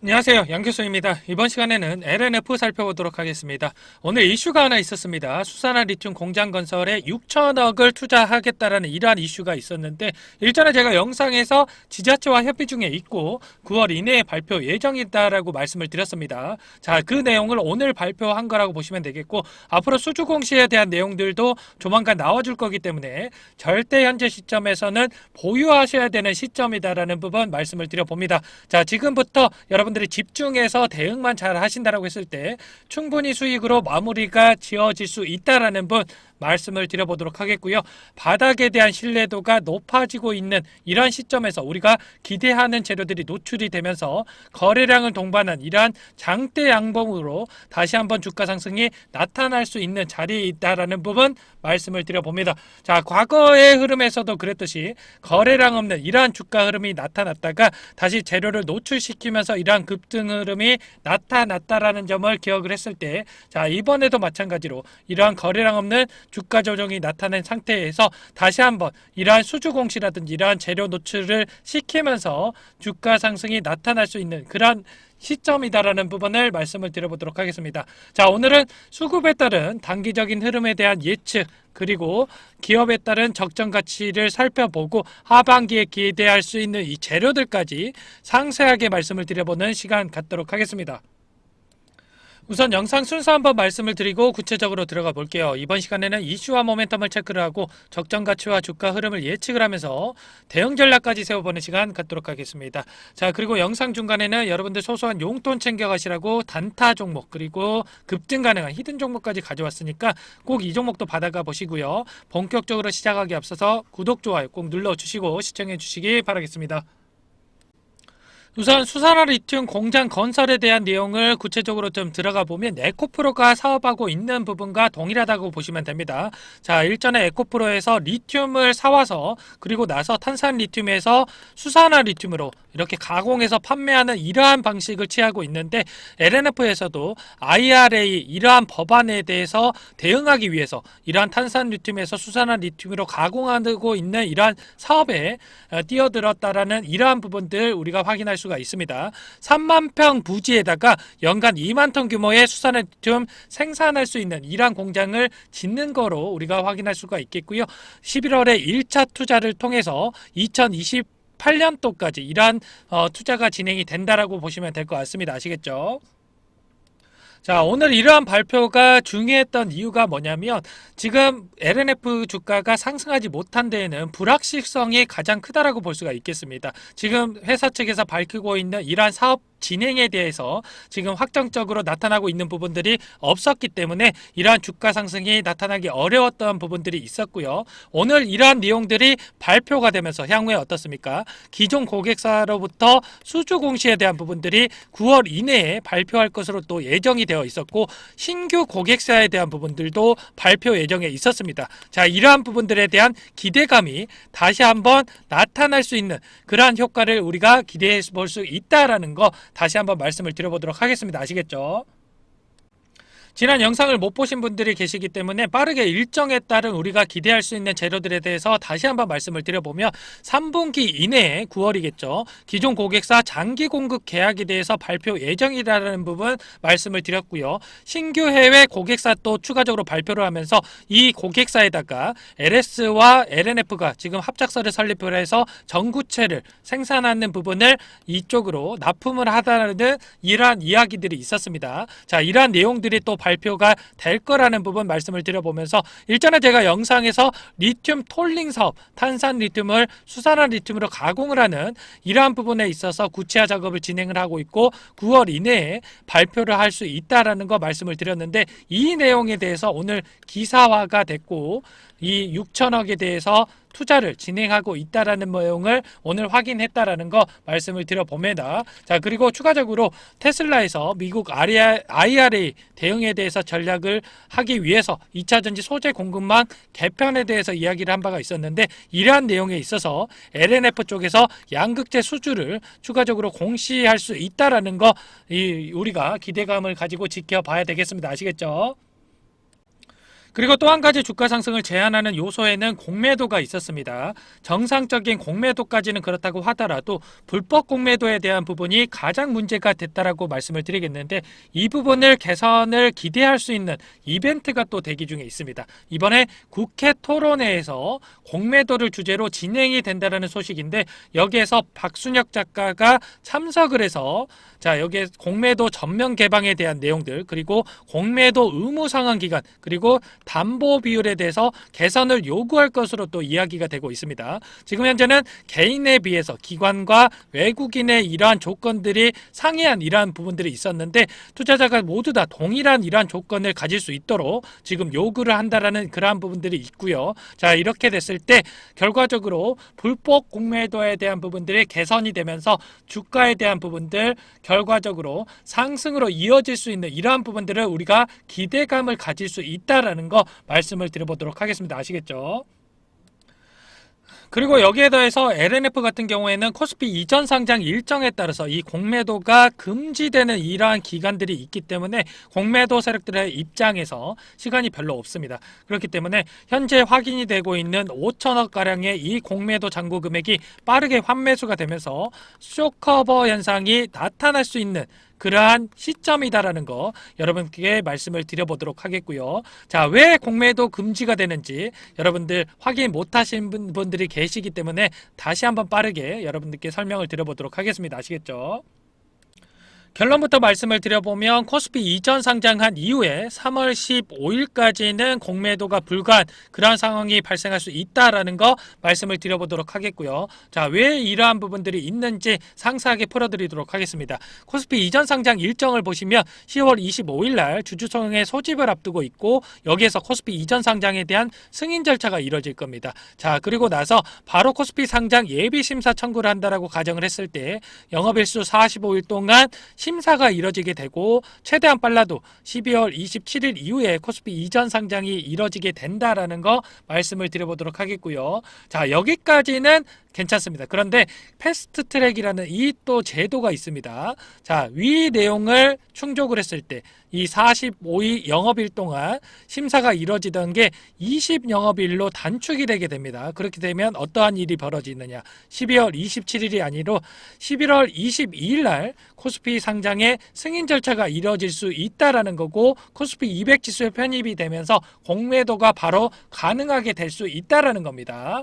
안녕하세요. 양교수입니다. 이번 시간에는 LNF 살펴보도록 하겠습니다. 오늘 이슈가 하나 있었습니다. 수산화 리튬 공장 건설에 6천억을 투자하겠다라는 이러한 이슈가 있었는데 일전에 제가 영상에서 지자체와 협의 중에 있고 9월 이내에 발표 예정이다라고 말씀을 드렸습니다. 자, 그 내용을 오늘 발표한 거라고 보시면 되겠고 앞으로 수주 공시에 대한 내용들도 조만간 나와줄 거기 때문에 절대 현재 시점에서는 보유하셔야 되는 시점이다라는 부분 말씀을 드려봅니다. 자, 지금부터 여러분들이 집중해서 대응만 잘 하신다라고 했을 때 충분히 수익으로 마무리가 지어질 수 있다라는 분 말씀을 드려보도록 하겠고요. 바닥에 대한 신뢰도가 높아지고 있는 이러한 시점에서 우리가 기대하는 재료들이 노출이 되면서 거래량을 동반한 이러한 장대 양봉으로 다시 한번 주가 상승이 나타날 수 있는 자리에 있다라는 부분 말씀을 드려봅니다. 자, 과거의 흐름에서도 그랬듯이 거래량 없는 이러한 주가 흐름이 나타났다가 다시 재료를 노출시키면서 이러한 급등 흐름이 나타났다라는 점을 기억을 했을 때, 자, 이번에도 마찬가지로 이러한 거래량 없는 주가 조정이 나타낸 상태에서 다시 한번 이러한 수주 공시라든지 이러한 재료 노출을 시키면서 주가 상승이 나타날 수 있는 그러한 시점이다라는 부분을 말씀을 드려보도록 하겠습니다. 자, 오늘은 수급에 따른 단기적인 흐름에 대한 예측 그리고 기업에 따른 적정 가치를 살펴보고 하반기에 기대할 수 있는 이 재료들까지 상세하게 말씀을 드려보는 시간 갖도록 하겠습니다. 우선 영상 순서 한번 말씀을 드리고 구체적으로 들어가 볼게요. 이번 시간에는 이슈와 모멘텀을 체크를 하고 적정 가치와 주가 흐름을 예측을 하면서 대응 전략까지 세워보는 시간 갖도록 하겠습니다. 자, 그리고 영상 중간에는 여러분들 소소한 용돈 챙겨가시라고 단타 종목 그리고 급등 가능한 히든 종목까지 가져왔으니까 꼭 이 종목도 받아가 보시고요. 본격적으로 시작하기 앞서서 구독, 좋아요 꼭 눌러주시고 시청해 주시기 바라겠습니다. 우선 수산화 리튬 공장 건설에 대한 내용을 구체적으로 좀 들어가 보면 에코프로가 사업하고 있는 부분과 동일하다고 보시면 됩니다. 자, 일전에 에코프로에서 리튬을 사와서 그리고 나서 탄산 리튬에서 수산화 리튬으로 이렇게 가공해서 판매하는 이러한 방식을 취하고 있는데 LNF에서도 IRA 이러한 법안에 대해서 대응하기 위해서 이러한 탄산 리튬에서 수산화 리튬으로 가공하고 있는 이러한 사업에 뛰어들었다라는 이러한 부분들 우리가 확인할 수가 있습니다. 3만 평 부지에다가 연간 2만 톤 규모의 수산화 리튬 생산할 수 있는 이러한 공장을 짓는 거로 우리가 확인할 수가 있겠고요. 11월에 1차 투자를 통해서 2028년도까지 이러한 투자가 진행이 된다라고 보시면 될 것 같습니다. 아시겠죠? 자, 오늘 이러한 발표가 중요했던 이유가 뭐냐면 지금 LNF 주가가 상승하지 못한 데에는 불확실성이 가장 크다라고 볼 수가 있겠습니다. 지금 회사 측에서 밝히고 있는 이러한 사업 진행에 대해서 지금 확정적으로 나타나고 있는 부분들이 없었기 때문에 이러한 주가 상승이 나타나기 어려웠던 부분들이 있었고요. 오늘 이러한 내용들이 발표가 되면서 향후에 어떻습니까? 기존 고객사로부터 수주 공시에 대한 부분들이 9월 이내에 발표할 것으로 또 예정이 되어 있었고 신규 고객사에 대한 부분들도 발표 예정에 있었습니다. 자, 이러한 부분들에 대한 기대감이 다시 한번 나타날 수 있는 그러한 효과를 우리가 기대해 볼 수 있다라는 거 다시 한번 말씀을 드려보도록 하겠습니다. 아시겠죠? 지난 영상을 못 보신 분들이 계시기 때문에 빠르게 일정에 따른 우리가 기대할 수 있는 재료들에 대해서 다시 한번 말씀을 드려보면 3분기 이내에 9월이겠죠. 기존 고객사 장기 공급 계약에 대해서 발표 예정이라는 부분 말씀을 드렸고요. 신규 해외 고객사 또 추가적으로 발표를 하면서 이 고객사에다가 LS와 LNF가 지금 합작사를 설립을 해서 전구체를 생산하는 부분을 이쪽으로 납품을 하다는 이러한 이야기들이 있었습니다. 자, 이러한 내용들이 또 발표가 될 거라는 부분 말씀을 드려보면서 일전에 제가 영상에서 리튬 톨링 사업, 탄산 리튬을 수산화 리튬으로 가공을 하는 이러한 부분에 있어서 구체화 작업을 진행을 하고 있고 9월 이내에 발표를 할 수 있다라는 거 말씀을 드렸는데 이 내용에 대해서 오늘 기사화가 됐고 이 6천억에 대해서 투자를 진행하고 있다라는 내용을 오늘 확인했다라는 거 말씀을 드려봅니다. 자, 그리고 추가적으로 테슬라에서 미국 IRA 대응에 대해서 전략을 하기 위해서 2차전지 소재 공급망 개편에 대해서 이야기를 한 바가 있었는데 이러한 내용에 있어서 LNF 쪽에서 양극재 수주를 추가적으로 공시할 수 있다라는 거 우리가 기대감을 가지고 지켜봐야 되겠습니다. 아시겠죠? 그리고 또 한 가지 주가 상승을 제한하는 요소에는 공매도가 있었습니다. 정상적인 공매도까지는 그렇다고 하더라도 불법 공매도에 대한 부분이 가장 문제가 됐다라고 말씀을 드리겠는데, 이 부분을 개선을 기대할 수 있는 이벤트가 또 대기 중에 있습니다. 이번에 국회 토론회에서 공매도를 주제로 진행이 된다는 소식인데, 여기에서 박순혁 작가가 참석을 해서 여기에 공매도 전면 개방에 대한 내용들, 그리고 공매도 의무 상환 기간, 그리고 담보 비율에 대해서 개선을 요구할 것으로 또 이야기가 되고 있습니다. 지금 현재는 개인에 비해서 기관과 외국인의 이러한 조건들이 상이한 이러한 부분들이 있었는데, 투자자가 모두 다 동일한 이러한 조건을 가질 수 있도록 지금 요구를 한다라는 그러한 부분들이 있고요. 이렇게 됐을 때 결과적으로 불법 공매도에 대한 부분들이 개선이 되면서 주가에 대한 부분들 결과적으로 상승으로 이어질 수 있는 이러한 부분들을 우리가 기대감을 가질 수 있다라는 거 말씀을 드려보도록 하겠습니다. 아시겠죠? 그리고 여기에 더해서 LNF 같은 경우에는 코스피 이전 상장 일정에 따라서 이 공매도가 금지되는 이러한 기간들이 있기 때문에 공매도 세력들의 입장에서 시간이 별로 없습니다. 그렇기 때문에 현재 확인이 되고 있는 5천억 가량의 이 공매도 잔고 금액이 빠르게 환매수가 되면서 쇼커버 현상이 나타날 수 있는 그러한 시점이다라는 거 여러분께 말씀을 드려보도록 하겠고요. 왜 공매도 금지가 되는지 여러분들 확인 못하신 분들이 계시기 때문에 다시 한번 빠르게 여러분들께 설명을 드려보도록 하겠습니다. 아시겠죠? 결론부터 말씀을 드려보면 코스피 이전 상장한 이후에 3월 15일까지는 공매도가 불가한 그러한 상황이 발생할 수 있다라는 거 말씀을 드려보도록 하겠고요. 왜 이러한 부분들이 있는지 상세하게 풀어드리도록 하겠습니다. 코스피 이전 상장 일정을 보시면 10월 25일 날 주주총회 소집을 앞두고 있고, 여기에서 코스피 이전 상장에 대한 승인 절차가 이뤄질 겁니다. 그리고 나서 바로 코스피 상장 예비 심사 청구를 한다라고 가정을 했을 때 영업일수 45일 동안 심사가 이뤄지게 되고, 최대한 빨라도 12월 27일 이후에 코스피 이전 상장이 이뤄지게 된다라는 거 말씀을 드려보도록 하겠고요. 여기까지는 괜찮습니다. 그런데 패스트 트랙이라는 이 또 제도가 있습니다. 위 내용을 충족을 했을 때 이 45일 영업일 동안 심사가 이뤄지던 게 20 영업일로 단축이 되게 됩니다. 그렇게 되면 어떠한 일이 벌어지느냐, 12월 27일이 아니라 11월 22일 날 코스피 상장의 승인 절차가 이뤄질 수 있다라는 거고, 코스피 200 지수에 편입이 되면서 공매도가 바로 가능하게 될 수 있다라는 겁니다.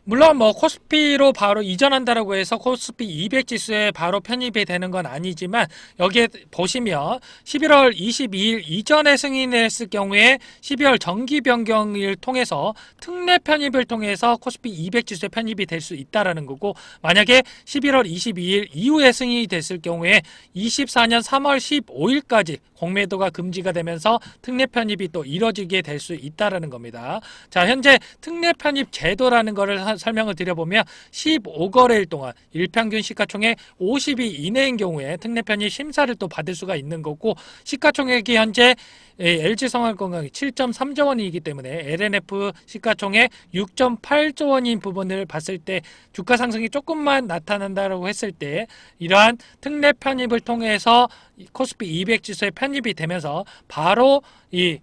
물론 코스피로 바로 이전한다라고 해서 코스피 200 지수에 바로 편입이 되는 건 아니지만, 여기에 보시면 11월 22일 이전에 승인했을 경우에 12월 정기 변경을 통해서 특례 편입을 통해서 코스피 200 지수에 편입이 될 수 있다라는 거고, 만약에 11월 22일 이후에 승인이 됐을 경우에 24년 3월 15일까지 공매도가 금지가 되면서 특례 편입이 또 이뤄지게 될 수 있다라는 겁니다. 현재 특례 편입 제도라는 거를 설명을 드려보면 15거래일 동안 일평균 시가총액 50위 이내인 경우에 특례 편입 심사를 또 받을 수가 있는 거고, 시가총액이 현재 LG성활건강이 7.3조 원이기 때문에 LNF 시가총액 6.8조 원인 부분을 봤을 때 주가 상승이 조금만 나타난다고 했을 때, 이러한 특례 편입을 통해서 코스피 200 지수에 편입이 되면서 바로 이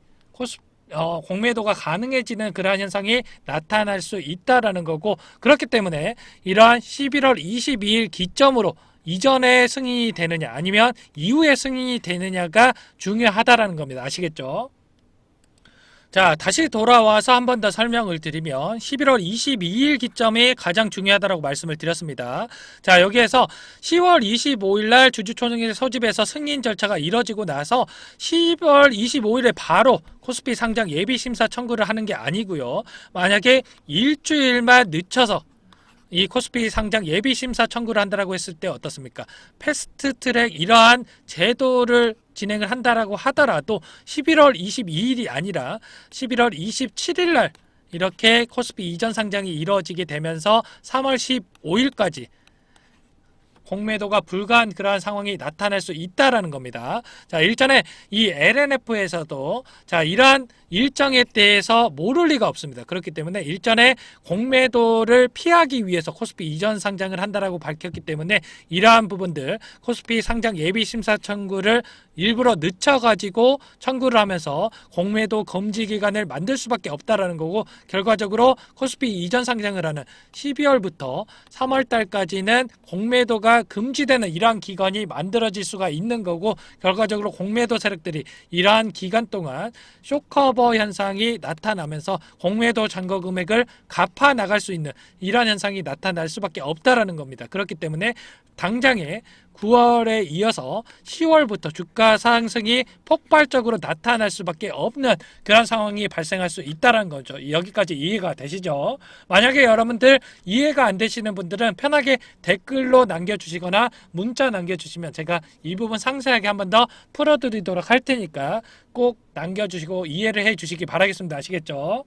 공매도가 가능해지는 그러한 현상이 나타날 수 있다라는 거고, 그렇기 때문에 이러한 11월 22일 기점으로 이전에 승인이 되느냐 아니면 이후에 승인이 되느냐가 중요하다라는 겁니다. 아시겠죠? 다시 돌아와서 한 번 더 설명을 드리면 11월 22일 기점이 가장 중요하다고 말씀을 드렸습니다. 여기에서 10월 25일 날 주주총회 소집에서 승인 절차가 이뤄지고 나서 10월 25일에 바로 코스피 상장 예비 심사 청구를 하는 게 아니고요. 만약에 일주일만 늦춰서 이 코스피 상장 예비 심사 청구를 한다라고 했을 때 어떻습니까? 패스트 트랙 이러한 제도를 진행을 한다라고 하더라도 11월 22일이 아니라 11월 27일 날 이렇게 코스피 이전 상장이 이루어지게 되면서 3월 15일까지 공매도가 불가한 그러한 상황이 나타날 수 있다라는 겁니다. 일전에 이 LNF에서도 이러한 일정에 대해서 모를 리가 없습니다. 그렇기 때문에 일전에 공매도를 피하기 위해서 코스피 이전 상장을 한다라고 밝혔기 때문에 이러한 부분들 코스피 상장 예비 심사 청구를 일부러 늦춰가지고 청구를 하면서 공매도 금지 기간을 만들 수밖에 없다라는 거고, 결과적으로 코스피 이전 상장을 하는 12월부터 3월 달까지는 공매도가 금지되는 이러한 기간이 만들어질 수가 있는 거고, 결과적으로 공매도 세력들이 이러한 기간 동안 쇼커버 현상이 나타나면서 공매도 잔고 금액을 갚아 나갈 수 있는 이러한 현상이 나타날 수밖에 없다라는 겁니다. 그렇기 때문에 당장에 9월에 이어서 10월부터 주가 상승이 폭발적으로 나타날 수밖에 없는 그런 상황이 발생할 수 있다는 거죠. 여기까지 이해가 되시죠? 만약에 여러분들 이해가 안 되시는 분들은 편하게 댓글로 남겨주시거나 문자 남겨주시면 제가 이 부분 상세하게 한 번 더 풀어드리도록 할 테니까 꼭 남겨주시고 이해를 해주시기 바라겠습니다. 아시겠죠?